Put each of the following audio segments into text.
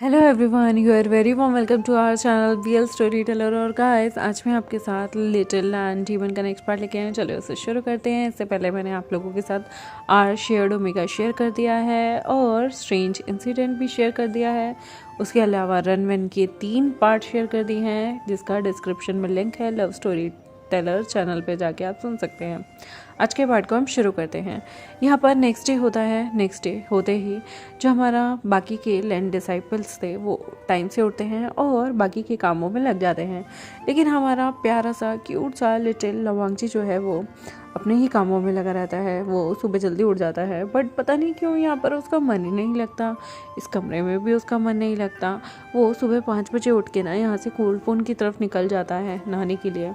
Hello everyone, you are very warm welcome to our channel BL storyteller. और guys, आज मैं आपके साथ लिटिल एंड डीमन का नेक्स्ट पार्ट लेके आए हैं। चलो उसे शुरू करते हैं। इससे पहले मैंने आप लोगों के साथ आर शेयर्ड ओमेगा शेयर कर दिया है और स्ट्रेंज इंसिडेंट भी शेयर कर दिया है। उसके अलावा रन वन के 3 पार्ट शेयर कर दिए हैं, जिसका डिस्क्रिप्शन में लिंक है। लव स्टोरी टेलर चैनल पे जाके आप सुन सकते हैं। आज के पार्ट को हम शुरू करते हैं। यहाँ पर नेक्स्ट डे होता है। नेक्स्ट डे होते ही जो हमारा बाकी के लैंड डिसाइपल्स थे वो टाइम से उठते हैं और बाकी के कामों में लग जाते हैं, लेकिन हमारा प्यारा सा क्यूट सा लिटिल लवांगजी जो है वो अपने ही कामों में लगा रहता है। वो सुबह जल्दी उठ जाता है, बट पता नहीं क्यों यहाँ पर उसका मन ही नहीं लगता। इस कमरे में भी उसका मन नहीं लगता। वो सुबह 5 बजे उठ के ना यहाँ से कोल्ड पोन की तरफ निकल जाता है नहाने के लिए।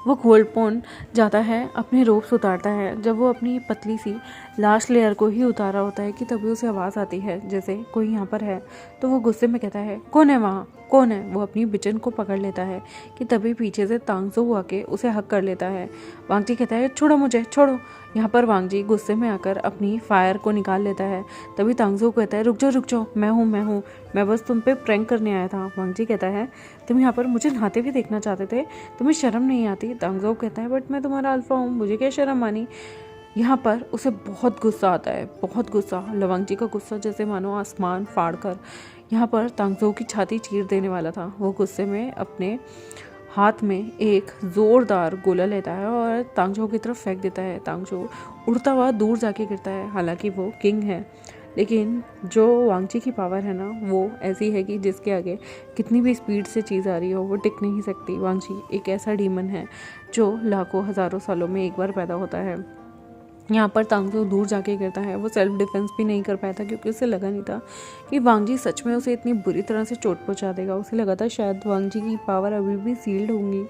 वो कोल्ड पोन जाता है, अपने रोब्स उतारता है। जब वो अपनी पतली सी लास्ट लेयर को ही उतारा होता है कि तभी उसे आवाज़ आती है जैसे कोई यहाँ पर है। तो वो गुस्से में कहता है, कौन है वहाँ, कौन है। वो अपनी बिचन को पकड़ लेता है कि तभी पीछे से तांगसो आके उसे हक कर लेता है। वांगजी कहता है, छोड़ो मुझे, छोड़ो। यहाँ पर वांगजी गुस्से में आकर अपनी फायर को निकाल लेता है। तभी तांगसो कहता है, रुक जाओ, मैं बस तुम पे प्रैंक करने आया था। वांगजी कहता है, तुम यहाँ पर मुझे नहाते भी देखना चाहते थे, तुम्हें शर्म नहीं आती। तांगसो कहता है, बट मैं तुम्हारा अल्फा हूँ, मुझे क्या शर्म आनी। यहाँ पर उसे बहुत गुस्सा आता है, बहुत गुस्सा। लवांगजी का गुस्सा जैसे मानो आसमान फाड़ कर यहाँ पर तांगसो की छाती चीर देने वाला था। वो गुस्से में अपने हाथ में एक ज़ोरदार गोला लेता है और तांगसो की तरफ फेंक देता है। तांगसो उड़ता हुआ दूर जाके गिरता है। हालांकि वो किंग है, लेकिन जो वांगजी की पावर है ना, वो ऐसी है कि जिसके आगे कितनी भी स्पीड से चीज़ आ रही हो वो टिक नहीं सकती। वांगजी एक ऐसा डीमन है जो लाखों हज़ारों सालों में एक बार पैदा होता है। यहाँ पर तांगसो दूर जाके गिरता है। वो सेल्फ डिफेंस भी नहीं कर पाया था, क्योंकि उसे लगा नहीं था कि वांगजी सच में उसे इतनी बुरी तरह से चोट पहुँचा देगा। उसे लगा था शायद वांगजी की पावर अभी भी सील्ड होंगी।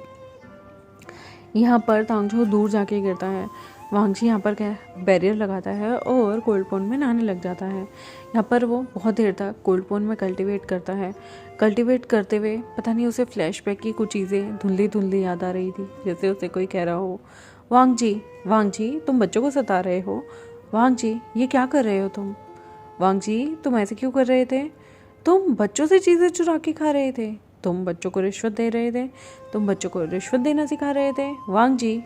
यहाँ पर तांगसो दूर जाके गिरता है। वांगजी यहाँ पर क्या बैरियर लगाता है और कोल्ड पोन में नहाने लग जाता है। यहाँ पर वो बहुत देर तक कोल्ड पोन में कल्टीवेट करता है। कल्टीवेट करते हुए पता नहीं उसे फ्लैशबैक की कुछ चीज़ें धुंधली धुंधली याद आ रही थी, जैसे उसे कोई कह रहा हो, वांगजी तुम बच्चों को सता रहे हो। वांगजी ये क्या कर रहे हो तुम। वांगजी तुम ऐसे क्यों कर रहे थे। तुम बच्चों से चीज़ें चुरा के खा रहे थे। तुम बच्चों को रिश्वत दे रहे थे। तुम बच्चों को रिश्वत देना सिखा रहे थे। वांगजी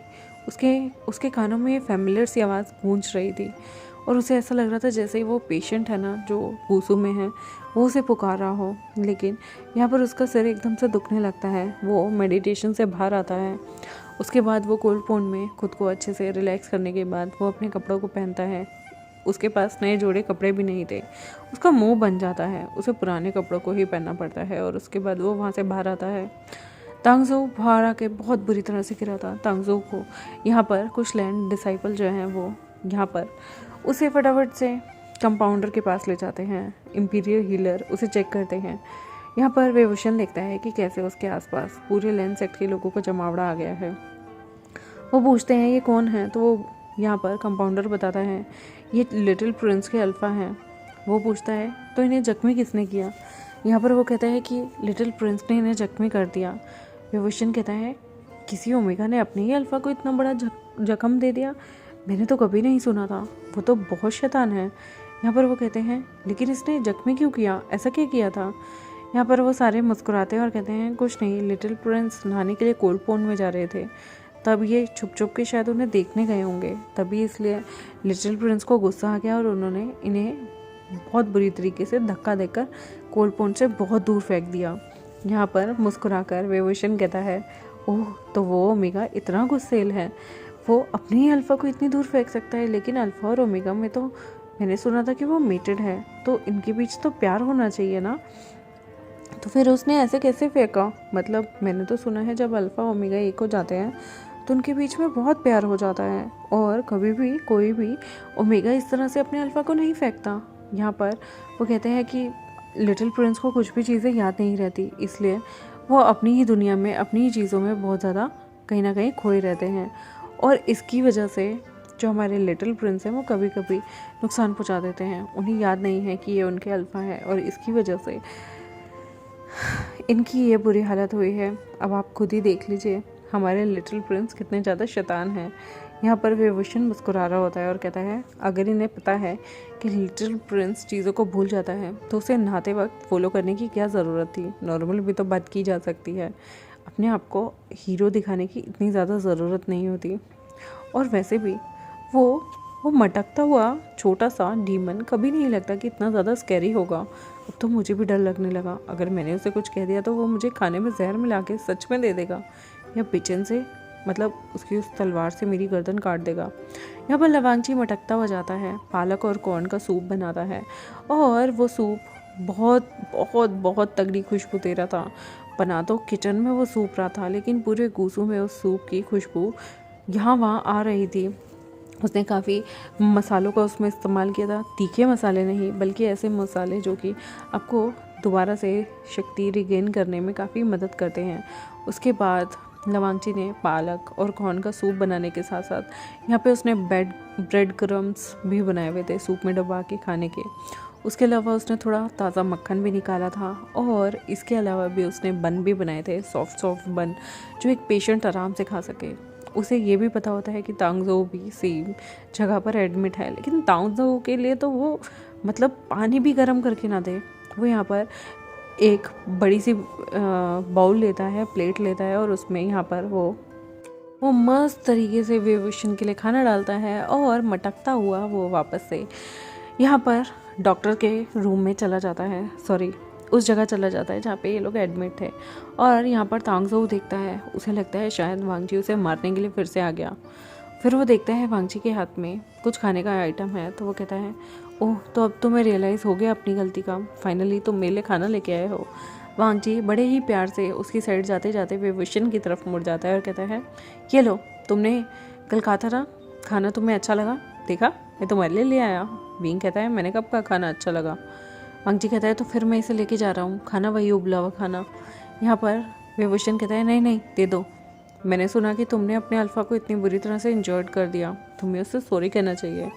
उसके कानों में फैमिलियर सी आवाज़ गूंज रही थी और उसे ऐसा लग रहा था जैसे वो पेशेंट है ना जो वूसू में है, वो उसे पुकार रहा हो। लेकिन यहाँ पर उसका सिर एकदम से दुखने लगता है। वो मेडिटेशन से बाहर आता है। उसके बाद वो कोल्ड पोन में खुद को अच्छे से रिलैक्स करने के बाद वो अपने कपड़ों को पहनता है। उसके पास नए जोड़े कपड़े भी नहीं थे। उसका मुंह बन जाता है, उसे पुराने कपड़ों को ही पहनना पड़ता है और उसके बाद वो वहाँ से बाहर आता है। तांगसो बाहर आके बहुत बुरी तरह से गिरा था। तांगसो को यहाँ पर कुछ लैंड डिसाइपल जो हैं वो यहाँ पर उसे फटाफट से कंपाउंडर के पास ले जाते हैं। इंपीरियल हीलर उसे चेक करते हैं। यहाँ पर वेवोशन देखता है कि कैसे उसके आसपास पूरे लैंड सेक्ट के लोगों का जमावड़ा आ गया है। वो पूछते हैं ये कौन है, तो वो यहाँ पर कंपाउंडर बताता है ये लिटिल प्रिंस के अल्फ़ा हैं। वो पूछता है तो इन्हें जख्मी किसने किया। यहाँ पर वो कहता है कि लिटिल प्रिंस ने इन्हें जख्मी कर दिया। विभूषण कहता है किसी ओमेगा ने अपने ही अल्फ़ा को इतना बड़ा जख्म दे दिया, मैंने तो कभी नहीं सुना था, वो तो बहुत शैतान है। यहाँ पर वो कहते हैं लेकिन इसने जख्मी क्यों किया, ऐसा क्या किया था। यहाँ पर वो सारे मुस्कुराते हैं और कहते हैं कुछ नहीं, लिटिल प्रिंस नहाने के लिए कोल्ड पोन में जा रहे थे, तब ये छुप छुप के शायद उन्हें देखने गए होंगे, तभी इसलिए लिटिल प्रिंस को गुस्सा आ गया और उन्होंने इन्हें बहुत बुरी तरीके से धक्का देकर कोल्ड पोन से बहुत दूर फेंक दिया। यहाँ पर मुस्कुराकर वेवोशन कहता है ओह, तो वो ओमेगा इतना गुस्सेल है, वो अपने ही अल्फ़ा को इतनी दूर फेंक सकता है। लेकिन अल्फ़ा और ओमेगा में तो मैंने सुना था कि वो मेटेड है, तो इनके बीच तो प्यार होना चाहिए ना, तो फिर उसने ऐसे कैसे फेंका। मतलब मैंने तो सुना है जब अल्फ़ा ओमेगा एक हो जाते हैं तो उनके बीच में बहुत प्यार हो जाता है और कभी भी कोई भी ओमेगा इस तरह से अपने अल्फ़ा को नहीं फेंकता। यहाँ पर वो कहते हैं कि लिटिल प्रिंस को कुछ भी चीज़ें याद नहीं रहती, इसलिए वो अपनी ही दुनिया में अपनी ही चीज़ों में बहुत ज़्यादा कहीं ना कहीं खोए रहते हैं और इसकी वजह से जो हमारे लिटिल प्रिंस हैं वो कभी कभी नुकसान पहुंचा देते हैं। उन्हें याद नहीं है कि ये उनके अल्फ़ा है और इसकी वजह से इनकी ये बुरी हालत हुई है। अब आप खुद ही देख लीजिए हमारे लिटिल प्रिंस कितने ज़्यादा शैतान हैं। यहाँ पर विभूषण मुस्कुरा रहा होता है और कहता है अगर इन्हें पता है कि लिटिल प्रिंस चीज़ों को भूल जाता है तो उसे नहाते वक्त फॉलो करने की क्या ज़रूरत थी। नॉर्मल भी तो बात की जा सकती है, अपने आप को हीरो दिखाने की इतनी ज़्यादा ज़रूरत नहीं होती। और वैसे भी वो मटकता हुआ छोटा सा डीमन कभी नहीं लगता कि इतना ज़्यादा स्कैरी होगा। अब तो मुझे भी डर लगने लगा, अगर मैंने उसे कुछ कह दिया तो वो मुझे खाने में जहर मिला के सच में दे देगा या पिचन से मतलब उसकी उस तलवार से मेरी गर्दन काट देगा। यहाँ पर लवांगची मटकता हुआ जाता है, पालक और कॉर्न का सूप बनाता है और वो सूप बहुत बहुत बहुत तगड़ी खुशबू दे रहा था। बना तो किचन में वो सूप रहा था, लेकिन पूरे गूसू में उस सूप की खुशबू यहाँ वहाँ आ रही थी। उसने काफ़ी मसालों का उसमें इस्तेमाल किया था, तीखे मसाले नहीं बल्कि ऐसे मसाले जो कि आपको दोबारा से शक्ति रिगेन करने में काफ़ी मदद करते हैं। उसके बाद लवांगची ने पालक और कॉर्न का सूप बनाने के साथ साथ यहाँ पे उसने ब्रेड क्रम्स भी बनाए हुए थे सूप में डुबा के खाने के। उसके अलावा उसने थोड़ा ताज़ा मक्खन भी निकाला था और इसके अलावा भी उसने बन भी बनाए थे, सॉफ्ट बन जो एक पेशेंट आराम से खा सके। उसे ये भी पता होता है कि तांगजो भी सेम जगह पर एडमिट है, लेकिन तांगजो के लिए तो वो मतलब पानी भी गर्म करके ना दे। वो यहाँ पर एक बड़ी सी बाउल लेता है, प्लेट लेता है और उसमें यहाँ पर वो मस्त तरीके से विभूषण के लिए खाना डालता है और मटकता हुआ वो वापस से यहाँ पर डॉक्टर के रूम में चला जाता है, सॉरी उस जगह चला जाता है जहाँ पे ये लोग एडमिट थे। और यहाँ पर तांगजो देखता है, उसे लगता है शायद वांगजी उसे मारने के लिए फिर से आ गया। फिर वो देखता है वांगजी के हाथ में कुछ खाने का आइटम है, तो वो कहता है ओह, तो अब तो मैं रियलाइज़ हो गया अपनी गलती का, फाइनली तुम मेरे लिए खाना लेके आए हो। वांगजी बड़े ही प्यार से उसकी साइड जाते जाते विभूषण की तरफ मुड़ जाता है और कहता है ये लो, तुमने कल कहा था ना खाना तुम्हें अच्छा लगा, देखा मैं तुम्हारे लिए ले आया। विंग कहता है मैंने कब कहा खाना अच्छा लगा। वांगजी कहता है तो फिर मैं इसे लेके जा रहा हूँ, खाना वही उबला हुआ खाना। यहाँ पर विभूषण कहता है नहीं नहीं दे दो, मैंने सुना कि तुमने अपने अल्फ़ा को इतनी बुरी तरह से इंजर्ड कर दिया, तुम्हें उससे सॉरी कहना चाहिए।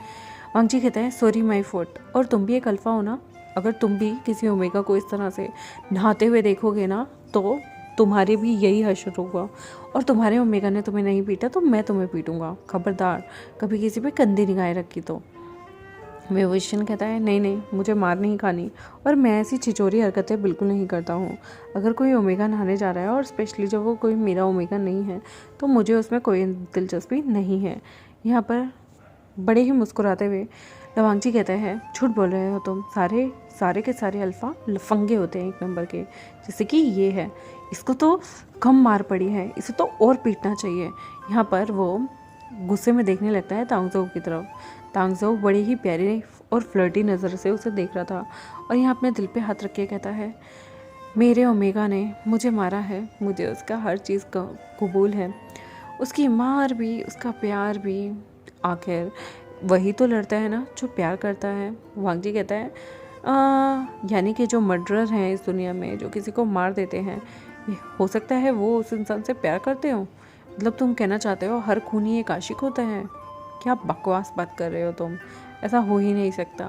वांगजी कहता है सॉरी माय फॉल्ट, और तुम भी एक अल्फ़ा हो ना, अगर तुम भी किसी ओमेगा को इस तरह से नहाते हुए देखोगे ना तो तुम्हारे भी यही हश्र होगा, और तुम्हारे ओमेगा ने तुम्हें नहीं पीटा तो मैं तुम्हें पीटूंगा, खबरदार कभी किसी पे गंदी निगाहें रखी तो। विभूषण कहता है नहीं नहीं मुझे मार नहीं खानी, और मैं ऐसी छिचोरी हरकतें बिल्कुल नहीं करता हूँ। अगर कोई ओमेगा नहाने जा रहा है और स्पेशली जब वो कोई मेरा ओमेगा नहीं है तो मुझे उसमें कोई दिलचस्पी नहीं है। यहाँ पर बड़े ही मुस्कुराते हुए लवांगची कहता है झूठ बोल रहे हो तुम, सारे के सारे अल्फ़ा लफंगे होते हैं एक नंबर के, जैसे कि ये है, इसको तो कम मार पड़ी है, इसे तो और पीटना चाहिए। यहाँ पर वो गुस्से में देखने लगता है तांगजो की तरफ। तांगजो बड़ी ही प्यारी और फ्लर्टी नज़र से उसे देख रहा था और यहाँ अपने दिल पे हाथ रख के कहता है मेरे ओमेगा ने मुझे मारा है, मुझे उसका हर चीज़ का कबूल है, उसकी मार भी उसका प्यार भी, आखिर वही तो लड़ता है ना जो प्यार करता है। वांगजी कहता है यानी कि जो मर्डरर हैं इस दुनिया में, जो किसी को मार देते हैं, हो सकता है वो उस इंसान से प्यार करते हो। मतलब तुम कहना चाहते हो हर खूनी एक आशिक होता है? क्या बकवास बात कर रहे हो तुम, ऐसा हो ही नहीं सकता।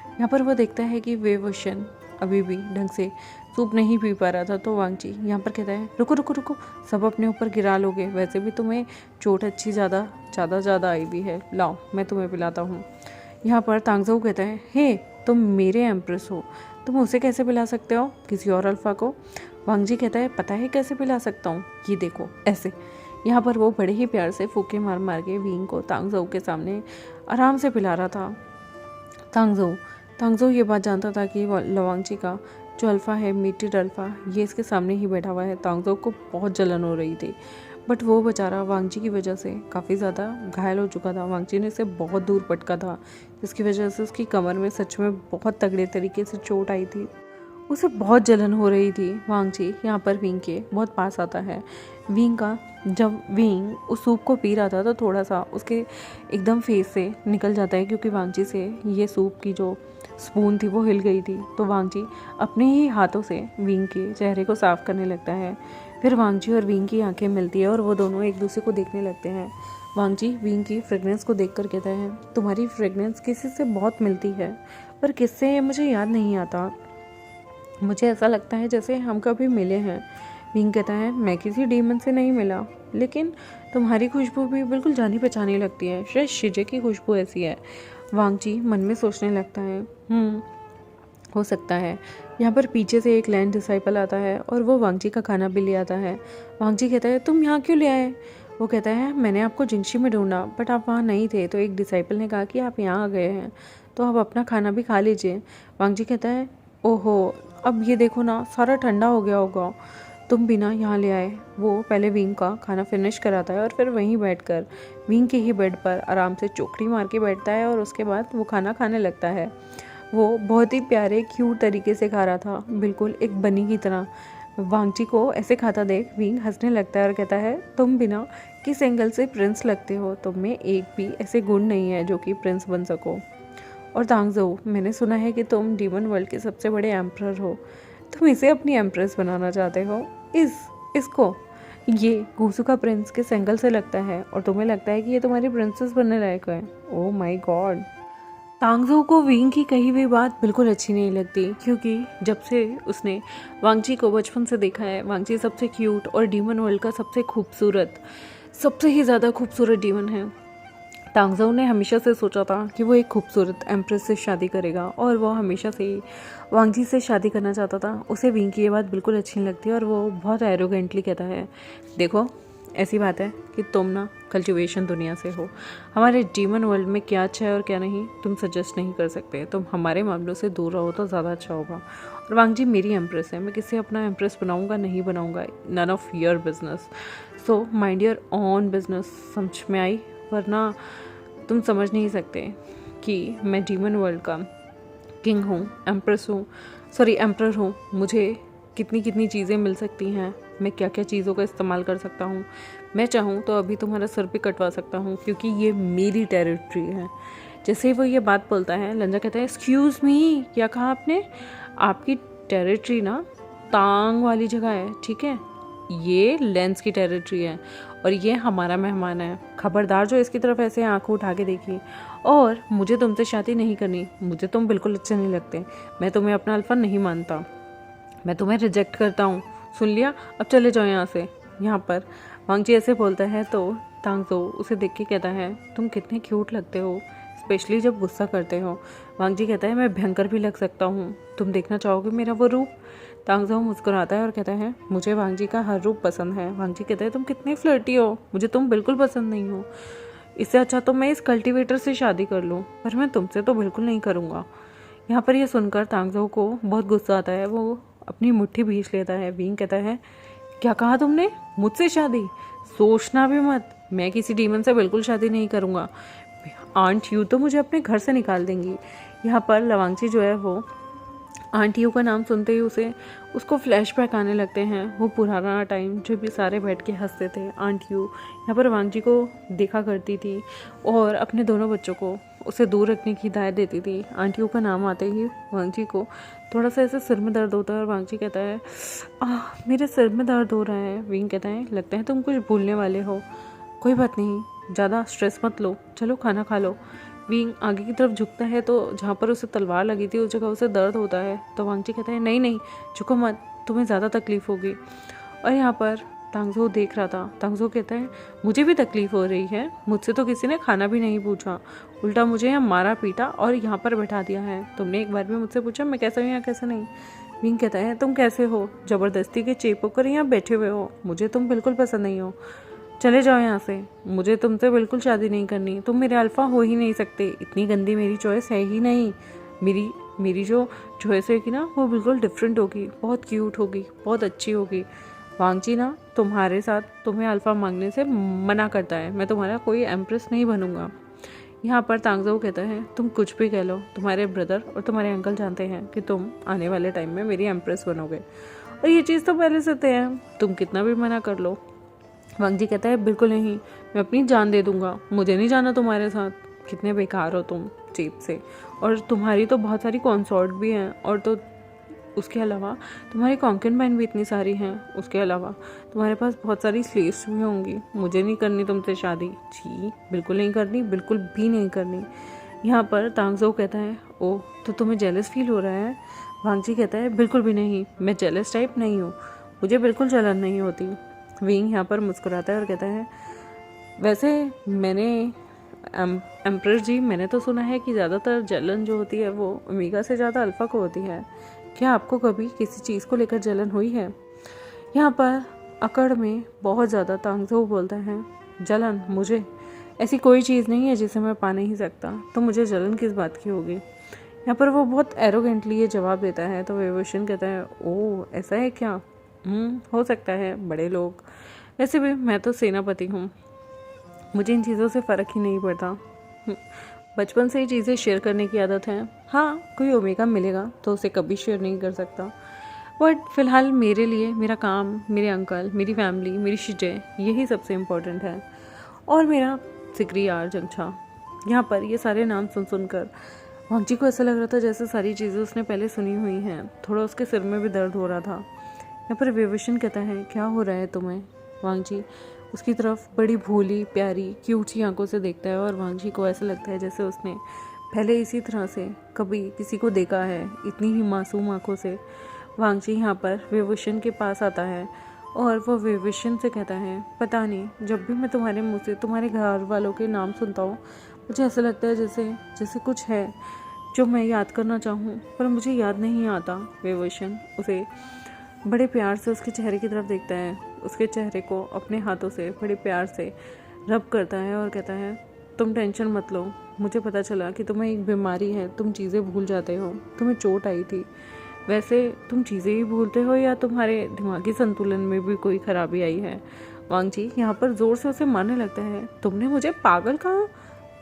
यहाँ पर वो देखता है कि विभूषण अभी भी ढंग से सूप नहीं पी पा रहा था, तो वांगची यहाँ पर कहता है रुको रुको रुको, सब अपने ऊपर गिरा लोगे, वैसे भी तुम्हें चोट अच्छी ज़्यादा आई भी है, लाओ मैं तुम्हें पिलाता हूँ। यहाँ पर तांगजो कहता है हे तुम मेरे एम्प्रेस हो, तुम उसे कैसे पिला सकते हो किसी और अल्फ़ा को? वांगजी कहता है पता है कैसे पिला सकता हूँ, ये देखो ऐसे। यहाँ पर वो बड़े ही प्यार से फूके मार मार के विंग को तांगजो के सामने आराम से पिला रहा था। तांगजो ये बात जानता था कि लवांगची का जो अल्फ़ा है, मीटेड अल्फ़ा, ये इसके सामने ही बैठा हुआ है। तांगजो को बहुत जलन हो रही थी, बट वो बेचारा वांगची की वजह से काफ़ी ज़्यादा घायल हो चुका था। वांगची ने इसे बहुत दूर पटका था, जिसकी वजह से उसकी कमर में सच में बहुत तगड़े तरीके से चोट आई थी। उसे बहुत जलन हो रही थी। वांगची यहाँ पर विंग के बहुत पास आता है। जब विंग उस सूप को पी रहा था तो थोड़ा सा उसके एकदम फेस से निकल जाता है, क्योंकि वांगची से ये सूप की जो स्पून थी वो हिल गई थी। तो वांगची अपने ही हाथों से विंग के चेहरे को साफ करने लगता है। फिर वांगची और विंग की आंखें मिलती है और वो दोनों एक दूसरे को देखने लगते हैं। वांगची विंग की फ्रेगनेंस को देखकर कहता है तुम्हारी फ्रेगनेंस किसी से बहुत मिलती है, पर किससे मुझे याद नहीं आता। मुझे ऐसा लगता है जैसे हम कभी मिले हैं। विंग कहता है मैं किसी डीमन से नहीं मिला, लेकिन तुम्हारी खुशबू भी बिल्कुल जानी पहचानी लगती है, शायद शिजे की खुशबू ऐसी है। वांग जी मन में सोचने लगता है हो सकता है। यहाँ पर पीछे से एक लैंड डिसाइपल आता है और वो वांग जी का खाना भी ले आता है। वांग जी कहता है तुम यहाँ क्यों ले आए? वो कहता है मैंने आपको जिंगशी में ढूंढा बट आप वहाँ नहीं थे, तो एक डिसाइपल ने कहा कि आप यहाँ आ गए हैं, तो आप अपना खाना भी खा लीजिए। वांग जी कहता है ओहो, अब ये देखो ना, सारा ठंडा हो गया होगा, तुम भी ना यहाँ ले आए। वो पहले विंग का खाना फिनिश कराता है और फिर वहीं बैठकर विंग के ही बेड पर आराम से चौकड़ी मार के बैठता है और उसके बाद वो खाना खाने लगता है। वो बहुत ही प्यारे क्यूट तरीके से खा रहा था, बिल्कुल एक बनी की तरह। वांग जी को ऐसे खाता देख विंग हंसने लगता है और कहता है तुम बिना किस एंगल से प्रिंस लगते हो, तुम में एक भी ऐसे गुण नहीं है जो कि प्रिंस बन सको। और तांगजो, मैंने सुना है कि तुम डीमन वर्ल्ड के सबसे बड़े एम्परर हो, तुम इसे अपनी एम्प्रेस बनाना चाहते हो। इसको ये घूसू का प्रिंस किस एंगल से लगता है और तुम्हें लगता है कि ये तुम्हारी प्रिंसेस बनने लायक है? Oh my God. तांगजो को विंग की कही हुई बात बिल्कुल अच्छी नहीं लगती, क्योंकि जब से उसने वांग जी को बचपन से देखा है, वांग जी सबसे क्यूट और डीमन वर्ल्ड का सबसे खूबसूरत, सबसे ही ज़्यादा खूबसूरत डीमन है। तांगजो ने हमेशा से सोचा था कि वो एक खूबसूरत एम्प्रेस से शादी करेगा और वो हमेशा से ही वांग जी से शादी करना चाहता था। उसे विंग की ये बात बिल्कुल अच्छी नहीं लगती और वो बहुत एरोगेंटली कहता है देखो, ऐसी बात है कि तुम ना कल्टिवेशन दुनिया से हो, हमारे डीमन वर्ल्ड में क्या अच्छा है और क्या नहीं तुम सजेस्ट नहीं कर सकते, तुम हमारे मामलों से दूर रहो तो ज़्यादा अच्छा होगा। और वांग जी मेरी एम्प्रेस है, मैं किसी अपना एम्प्रेस बनाऊंगा नहीं बनाऊंगा, none of your business, so mind your own business. समझ में आई? वरना तुम समझ नहीं सकते कि मैं डीमन वर्ल्ड का किंग हूँ, एम्प्रर हूँ। मुझे कितनी कितनी चीज़ें मिल सकती हैं, मैं क्या क्या चीज़ों का इस्तेमाल कर सकता हूँ। मैं चाहूँ तो अभी तुम्हारा सर भी कटवा सकता हूँ, क्योंकि ये मेरी टेरिटरी है। जैसे ही वो ये बात बोलता है, लंजा कहता है एक्सक्यूज़ मी, क्या कहा आपने? आपकी टेरिटरी ना तांग वाली जगह है, ठीक है, ये लेंस की टेरिटरी है और ये हमारा मेहमान है। खबरदार जो इसकी तरफ ऐसे आंखों उठा के देखी। और मुझे तुमसे शादी नहीं करनी, मुझे तुम बिल्कुल अच्छे नहीं लगते, मैं तुम्हें अपना अल्फा नहीं मानता, मैं तुम्हें रिजेक्ट करता हूँ। सुन लिया, अब चले जाओ यहाँ से। यहाँ पर वांग जी ऐसे बोलता है तो तांगजो उसे देख के कहता है तुम कितने क्यूट लगते हो, स्पेशली जब गुस्सा करते हो। वांग जी कहता है मैं भयंकर भी लग सकता हूँ, तुम देखना चाहोगे मेरा वो रूप? तांगजो मुस्कुराता है और कहता है मुझे वांग जी का हर रूप पसंद है। वांग जी कहता है तुम कितने फ्लर्टी हो, मुझे तुम बिल्कुल पसंद नहीं हो, इससे अच्छा तो मैं इस कल्टीवेटर से शादी कर लूँ, पर मैं तुमसे तो बिल्कुल नहीं करूँगा। यहाँ पर यह सुनकर तांगजो को बहुत गुस्सा आता है, वो अपनी मुट्ठी भींच लेता है। विंग कहता है क्या कहा तुमने, मुझसे शादी? सोचना भी मत, मैं किसी डीमन से बिल्कुल शादी नहीं करूँगा, आंट यू तो मुझे अपने घर से निकाल देंगी। यहाँ पर लवांगची जो है वो आंट यू का नाम सुनते ही उसको फ्लैशबैक आने लगते हैं, वो पुराना टाइम जब भी सारे बैठ के हंसते थे। आंट यू यहाँ पर वांग जी को देखा करती थी और अपने दोनों बच्चों को उसे दूर रखने की हिदायत देती थी। आंट यू का नाम आते ही वांग जी को थोड़ा सा ऐसे सिर में दर्द होता है और वांग जी कहता है मेरे सिर में दर्द हो रहा है। विंग कहता है लगता है तुम कुछ भूलने वाले हो, कोई बात नहीं, ज़्यादा स्ट्रेस मत लो, चलो खाना खा लो। विंग आगे की तरफ झुकता है तो जहाँ पर उसे तलवार लगी थी उस जगह उसे दर्द होता है, तो वांग जी कहता है नहीं नहीं झुको मत, तुम्हें ज़्यादा तकलीफ़ होगी। और यहाँ पर तांगजो देख रहा था, तांगजो कहता है मुझे भी तकलीफ़ हो रही है, मुझसे तो किसी ने खाना भी नहीं पूछा, उल्टा मुझे यहाँ मारा पीटा और यहाँ पर बैठा दिया है, तुमने एक बार भी मुझसे पूछा मैं कैसा हूँ या कैसा नहीं। विंग कहता है तुम कैसे हो, ज़बरदस्ती के चेप होकर यहाँ बैठे हुए हो, मुझे तुम बिल्कुल पसंद नहीं हो, चले जाओ यहाँ से, मुझे तुमसे बिल्कुल शादी नहीं करनी, तुम मेरे अल्फ़ा हो ही नहीं सकते, इतनी गंदी मेरी चॉइस है ही नहीं, मेरी जो चॉइस होगी ना वो बिल्कुल डिफरेंट होगी, बहुत क्यूट होगी, बहुत अच्छी होगी। वांग जी ना तुम्हारे साथ तुम्हें अल्फ़ा मांगने से मना करता है, मैं तुम्हारा कोई एम्प्रेस नहीं बनूंगा। यहाँ पर तांगजो कहता है तुम कुछ भी कह लो, तुम्हारे ब्रदर और तुम्हारे अंकल जानते हैं कि तुम आने वाले टाइम में मेरी एम्प्रेस बनोगे, और ये चीज़ तो पहले से तय है, तुम कितना भी मना कर लो। वांग जी कहता है बिल्कुल नहीं, मैं अपनी जान दे दूंगा, मुझे नहीं जाना तुम्हारे साथ, कितने बेकार हो तुम चीप से, और तुम्हारी तो बहुत सारी कॉन्सॉर्ट भी हैं, और तो उसके अलावा तुम्हारी कॉन्कनबाइन भी इतनी सारी हैं, उसके अलावा तुम्हारे पास बहुत सारी स्लेव्स भी होंगी, मुझे नहीं करनी तुमसे शादी, जी बिल्कुल नहीं करनी, बिल्कुल भी नहीं करनी। यहाँ पर तांगजो कहता है ओह तो तुम्हें जेलस फील हो रहा है? वांग जी कहता है बिल्कुल भी नहीं, मैं जेलस टाइप नहीं हूँ, मुझे बिल्कुल जलन नहीं होती। विंग यहाँ पर मुस्कुराता है और कहता है, वैसे मैंने एम्प्रर जी, मैंने तो सुना है कि ज़्यादातर जलन जो होती है वो ओमेगा से ज़्यादा अल्फ़ा को होती है। क्या आपको कभी किसी चीज़ को लेकर जलन हुई है? यहाँ पर अकड़ में बहुत ज़्यादा तांगजो बोलता है, जलन? मुझे ऐसी कोई चीज़ नहीं है जिसे मैं पा नहीं सकता, तो मुझे जलन किस बात की होगी? यहाँ पर वो बहुत एरोगेंटली ये जवाब देता है। तो विभूषण कहता है, ओह ऐसा है क्या? हो सकता है, बड़े लोग। वैसे भी मैं तो सेनापति हूँ, मुझे इन चीज़ों से फ़र्क ही नहीं पड़ता। बचपन से ही चीज़ें शेयर करने की आदत है। हाँ, कोई ओमेगा मिलेगा तो उसे कभी शेयर नहीं कर सकता, बट फ़िलहाल मेरे लिए मेरा काम, मेरे अंकल, मेरी फैमिली, मेरी चीज़ें, यही सबसे इम्पोर्टेंट है। और मेरा सिकरी यार जंगछा। यहाँ पर ये सारे नाम सुनकर वांगची को ऐसा लग रहा था जैसे सारी चीज़ें उसने पहले सुनी हुई हैं। थोड़ा उसके सिर में भी दर्द हो रहा था। यहाँ पर विभूषण कहता है, क्या हो रहा है तुम्हें? वांगची उसकी तरफ बड़ी भोली प्यारी क्यूट सी आंखों से देखता है और वांगची को ऐसा लगता है जैसे उसने पहले इसी तरह से कभी किसी को देखा है, इतनी ही मासूम आंखों से। वांगची यहाँ पर विभूषण के पास आता है और वो विभूषण से कहता है, पता नहीं, जब भी मैं तुम्हारे मुँह से तुम्हारे घर वालों के नाम सुनता हूँ मुझे ऐसा लगता है जैसे कुछ है जो मैं याद करना चाहूँ पर मुझे याद नहीं आता। विभूषण उसे बड़े प्यार से उसके चेहरे की तरफ देखता है, उसके चेहरे को अपने हाथों से बड़े प्यार से रब करता है और कहता है, तुम टेंशन मत लो, मुझे पता चला कि तुम्हें एक बीमारी है, तुम चीज़ें भूल जाते हो, तुम्हें चोट आई थी। वैसे तुम चीज़ें ही भूलते हो या तुम्हारे दिमागी संतुलन में भी कोई खराबी आई है? वांगची यहाँ पर ज़ोर से उसे मारने लगता है, तुमने मुझे पागल कहा?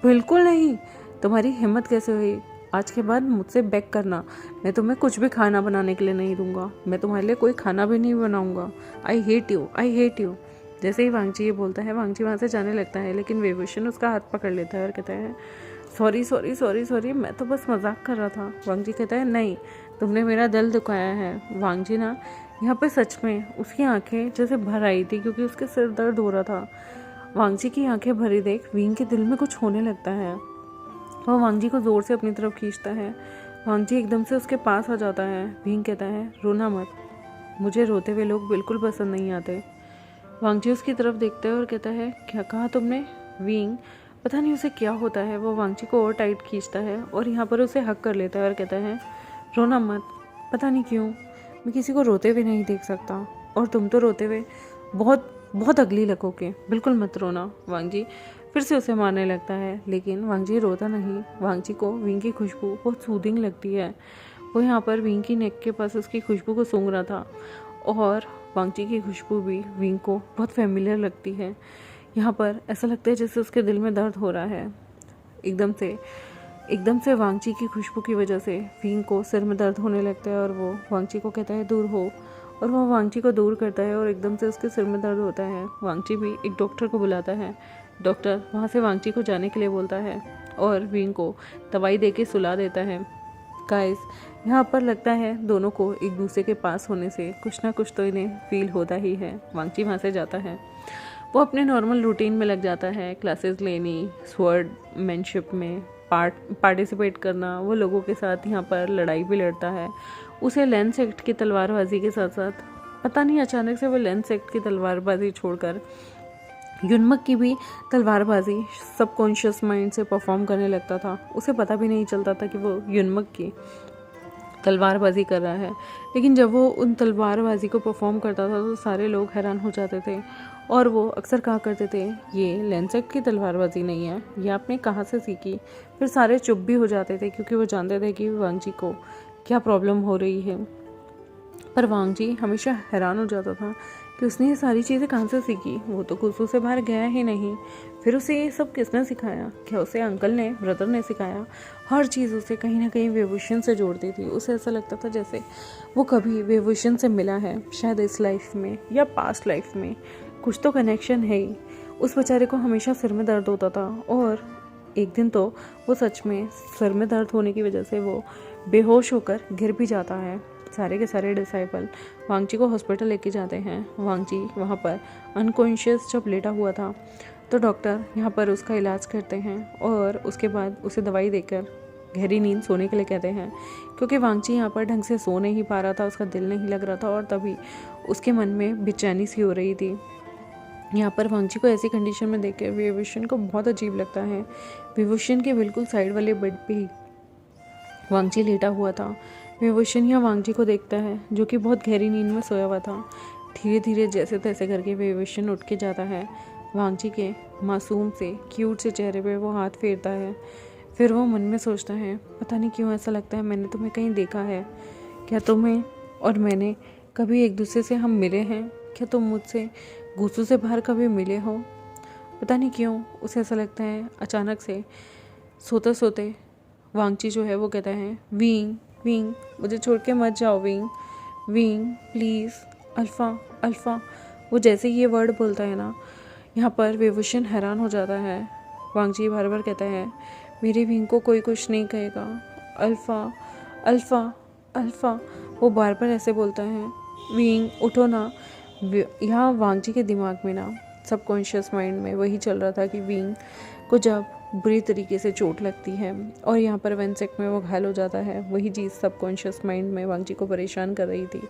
बिल्कुल नहीं, तुम्हारी हिम्मत कैसे हुई? आज के बाद मुझसे बेक करना, मैं तुम्हें कुछ भी खाना बनाने के लिए नहीं दूंगा, मैं तुम्हारे लिए कोई खाना भी नहीं बनाऊंगा। I hate you, I hate you. जैसे ही वांगची ये बोलता है वांगची वहाँ से जाने लगता है, लेकिन विभूषण उसका हाथ पकड़ लेता है और कहता है, सॉरी सॉरी सॉरी सॉरी, मैं तो बस मजाक कर रहा था। वांगची कहता है, नहीं, तुमने मेरा दिल दुखाया है। वांगची ना यहाँ पे सच में उसकी आंखें जैसे भर आई थी क्योंकि उसके सिर दर्द हो रहा था। वांगची की आंखें भरी देख विंग के दिल में कुछ होने लगता है। वह वांगची को ज़ोर से अपनी तरफ खींचता है। वांगची एकदम से उसके पास आ जाता है। विंग कहता है, रोना मत, मुझे रोते हुए लोग बिल्कुल पसंद नहीं आते। वांगची उसकी तरफ देखता है और कहता है, क्या कहा तुमने? विंग पता नहीं उसे क्या होता है, वो वांगची को और टाइट खींचता है और यहाँ पर उसे हक कर लेता है और कहता है, रोना मत, पता नहीं क्यों मैं किसी को रोते हुए नहीं देख सकता, और तुम तो रोते हुए बहुत बहुत अगली लगोगे, बिल्कुल मत रोना। वांगची फिर से उसे मारने लगता है, लेकिन वांगची रोता नहीं। वांगची को विंग की खुशबू बहुत सूदिंग लगती है। वो यहाँ पर विंग की नेक के पास उसकी खुशबू को सूंघ रहा था और वांगची की खुशबू भी विंग को बहुत फेमिलियर लगती है। यहाँ पर ऐसा लगता है जैसे उसके दिल में दर्द हो रहा है। एकदम से वांगची की खुशबू की वजह से विंग को सिर में दर्द होने लगता है और वो वांगची को कहता है, दूर हो, और वो वांगची को दूर करता है और एकदम से उसके सिर में दर्द होता है। वांगची भी एक डॉक्टर को बुलाता है। डॉक्टर वहाँ से वांगची को जाने के लिए बोलता है और विंग को दवाई देके सुला देता है। गाइस, यहाँ पर लगता है दोनों को एक दूसरे के पास होने से कुछ ना कुछ तो इन्हें फील होता ही है। वांगची वहाँ से जाता है, वो अपने नॉर्मल रूटीन में लग जाता है, क्लासेस लेनी, स्वॉर्डमैनशिप में पार्टिसिपेट करना, वो लोगों के साथ यहाँ पर लड़ाई भी लड़ता है। उसे लेंस एक्ट की तलवारबाजी के साथ साथ पता नहीं अचानक से वो लेंस एक्ट की तलवारबाजी छोड़कर युनमक की भी तलवारबाजी सबकॉन्शियस माइंड से परफॉर्म करने लगता था। उसे पता भी नहीं चलता था कि वो युनमक की तलवारबाजी कर रहा है, लेकिन जब वो उन तलवारबाजी को परफॉर्म करता था तो सारे लोग हैरान हो जाते थे और वो अक्सर कहा करते थे, ये लेंसेक्ट की तलवारबाजी नहीं है, ये आपने कहाँ से सीखी? फिर सारे चुप भी हो जाते थे क्योंकि वो जानते थे कि वांगची को क्या प्रॉब्लम हो रही है। पर वांगची हमेशा हैरान हो जाता था कि उसने ये सारी चीज़ें कहाँ से सीखी। वो तो कुसू से बाहर गया ही नहीं, फिर उसे ये सब किसने सिखाया? क्या उसे अंकल ने, ब्रदर ने सिखाया? हर चीज़ उसे कहीं ना कहीं विभूषण से जोड़ती थी। उसे ऐसा लगता था जैसे वो कभी विभूषण से मिला है, शायद इस लाइफ में या पास्ट लाइफ में कुछ तो कनेक्शन है ही। उस बेचारे को हमेशा सिर में दर्द होता था और एक दिन तो वो सच में सिर में दर्द होने की वजह से वो बेहोश होकर गिर भी जाता है। सारे के सारे डिसाइपल वांगची को हॉस्पिटल लेके जाते हैं। वांगची वहाँ पर अनकॉन्शियस जब लेटा हुआ था तो डॉक्टर यहाँ पर उसका इलाज करते हैं और उसके बाद उसे दवाई देकर गहरी नींद सोने के लिए कहते हैं, क्योंकि वांगची यहाँ पर ढंग से सो नहीं पा रहा था, उसका दिल नहीं लग रहा था और तभी उसके मन में बेचैनी सी हो रही थी। यहाँ पर वांगची को ऐसी कंडीशन में देख के विभूषण को बहुत अजीब लगता है। विभूषण के बिल्कुल साइड वाले बेड पे ही वांगची लेटा हुआ था। विभूषण यहाँ वांगची को देखता है जो कि बहुत गहरी नींद में सोया हुआ था। धीरे धीरे जैसे तैसे करके विभूषण उठ के जाता है। वांगची के मासूम से क्यूट से चेहरे पे वो हाथ फेरता है। फिर वो मन में सोचता है, पता नहीं क्यों ऐसा लगता है मैंने तुम्हें कहीं देखा है। क्या तुम्हें और मैंने कभी एक दूसरे से हम मिले हैं? क्या तुम मुझसे गूसू से बाहर कभी मिले हो? पता नहीं क्यों उसे ऐसा लगता है। अचानक से सोते सोते वांगची जो है वो कहता है, विंग विंग, मुझे छोड़ के मत जाओ wing wing please, alpha alpha. वो जैसे ही ये वर्ड बोलता है ना, यहाँ पर विभूषण हैरान हो जाता है। वांगची बार बार कहता है, मेरे विंग को कोई कुछ नहीं कहेगा, अल्फ़ा अल्फ़ा अल्फ़ा। वो बार बार ऐसे बोलता है। विंग उठो ना। यहाँ वांगची के दिमाग में ना सबकॉन्शियस माइंड में वही चल रहा था कि विंग को जब बुरी तरीके से चोट लगती है और यहाँ पर 1 सेकंड में वो घायल हो जाता है, वही चीज़ सबकॉन्शियस माइंड में वांगची को परेशान कर रही थी।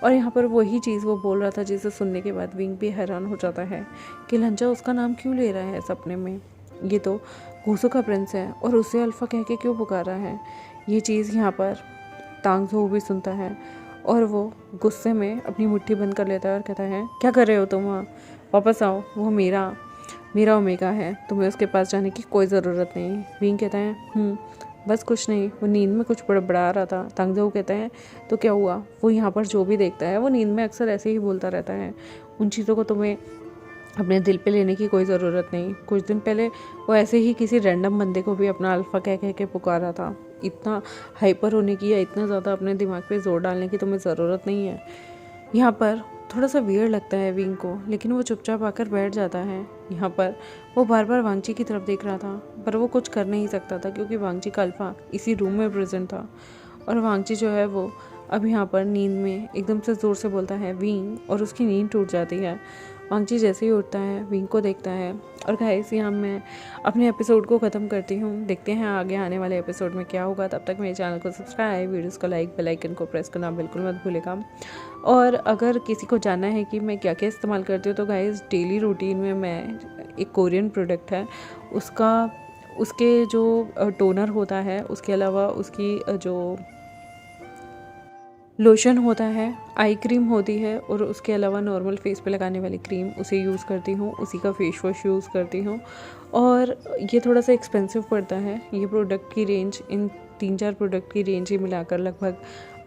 और यहाँ पर वही चीज़ वो बोल रहा था, जिसे सुनने के बाद विंग भी हैरान हो जाता है कि लंचा उसका नाम क्यों ले रहा है सपने में। ये तो गूसू का प्रिंस है और उसे अल्फ़ा कह के क्यों पुकार रहा है। ये चीज़ यहाँ पर तांग झो भी सुनता है और वो गुस्से में अपनी मुट्ठी बंद कर लेता है और कहता है, क्या कर रहे हो तुम वहाँ? वापस आओ, वो मेरा ओमेगा है, तुम्हें उसके पास जाने की कोई ज़रूरत नहीं। विंग कहता है, बस कुछ नहीं, वो नींद में कुछ बड़बड़ा रहा था। तांग झो कहता है, तो क्या हुआ? वो यहाँ पर जो भी देखता है वो नींद में अक्सर ऐसे ही बोलता रहता है। उन चीज़ों को तुम्हें अपने दिल पे लेने की कोई ज़रूरत नहीं। कुछ दिन पहले वो ऐसे ही किसी रैंडम बंदे को भी अपना अल्फ़ा कह कह के पुकारा था। इतना हाइपर होने की या इतना ज़्यादा अपने दिमाग पे जोर डालने की तुम्हें ज़रूरत नहीं है। यहाँ पर थोड़ा सा वियर्ड लगता है विंग को, लेकिन वो चुपचाप आकर बैठ जाता है। यहाँ पर वो बार बार वांगची की तरफ देख रहा था, पर वो कुछ कर नहीं सकता था क्योंकि वांगची का अल्फ़ा इसी रूम में प्रेजेंट था। और वांगची जो है वो अब यहाँ पर नींद में एकदम से ज़ोर से बोलता है विंग, और उसकी नींद टूट जाती है। वांगची जैसे ही उठता है विंग को देखता है। और गाइस यहाँ मैं अपने एपिसोड को ख़त्म करती हूँ। देखते हैं आगे आने वाले एपिसोड में क्या होगा। तब तक मेरे चैनल को सब्सक्राइब, वीडियोस को लाइक, बेल आइकन को प्रेस करना बिल्कुल मत भूलेगा। और अगर किसी को जानना है कि मैं क्या क्या इस्तेमाल करती हूँ तो गाइस डेली रूटीन में मैं एक कोरियन प्रोडक्ट है उसके जो टोनर होता है, उसके अलावा उसकी जो लोशन होता है, आई क्रीम होती है, और उसके अलावा नॉर्मल फेस पे लगाने वाली क्रीम उसे यूज़ करती हूँ। उसी का फेस वॉश यूज़ करती हूँ। और ये थोड़ा सा एक्सपेंसिव पड़ता है। ये प्रोडक्ट की रेंज, इन 3-4 प्रोडक्ट की रेंज ही मिलाकर लगभग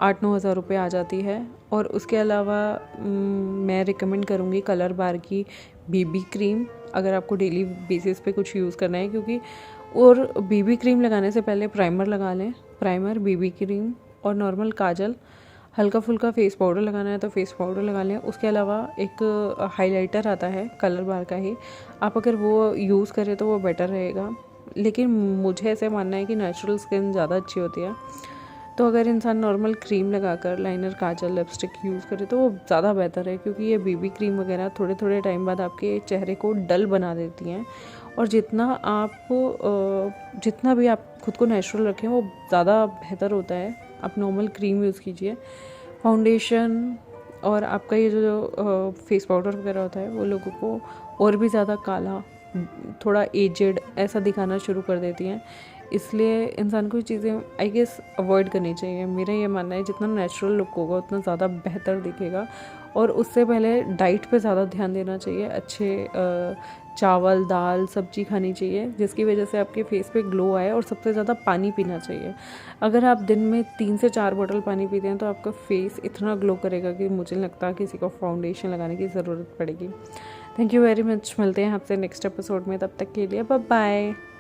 8-9 हज़ार रुपये आ जाती है। और उसके अलावा मैं रिकमेंड करूँगी कलर बार की बीबी क्रीम, अगर आपको डेली बेसिस पे कुछ यूज़ करना है। क्योंकि और बीबी क्रीम लगाने से पहले प्राइमर लगा लें। प्राइमर, बीबी क्रीम और नॉर्मल काजल, हल्का फुल्का फेस पाउडर लगाना है तो फेस पाउडर लगा लें। उसके अलावा एक हाइलाइटर आता है कलर बार का ही, आप अगर वो यूज़ करें तो वो बेटर रहेगा। लेकिन मुझे ऐसे मानना है कि नेचुरल स्किन ज़्यादा अच्छी होती है। तो अगर इंसान नॉर्मल क्रीम लगाकर लाइनर, काजल, लिपस्टिक यूज़ करे तो वो ज़्यादा बेहतर है। क्योंकि ये बीबी क्रीम वगैरह थोड़े थोड़े टाइम बाद आपके चेहरे को डल बना देती हैं। और जितना भी आप खुद को नेचुरल रखें वो ज़्यादा बेहतर होता है। आप नॉर्मल क्रीम यूज़ कीजिए। फाउंडेशन और आपका ये जो फेस पाउडर वगैरह होता है वो लोगों को और भी ज़्यादा काला, थोड़ा एजेड ऐसा दिखाना शुरू कर देती हैं। इसलिए इंसान को ये चीज़ें आई गेस अवॉइड करनी चाहिए। मेरा ये मानना है जितना नेचुरल लुक होगा उतना ज़्यादा बेहतर दिखेगा। और उससे पहले डाइट पे ज़्यादा ध्यान देना चाहिए। अच्छे चावल, दाल, सब्जी खानी चाहिए जिसकी वजह से आपके फेस पे ग्लो आए। और सबसे ज़्यादा पानी पीना चाहिए। अगर आप दिन में 3 से 4 बोतल पानी पीते हैं तो आपका फेस इतना ग्लो करेगा कि मुझे नहीं लगता किसी को फाउंडेशन लगाने की ज़रूरत पड़ेगी। Thank you very much. मिलते हैं आपसे नेक्स्ट एपिसोड में, तब तक के लिए बाय बाय।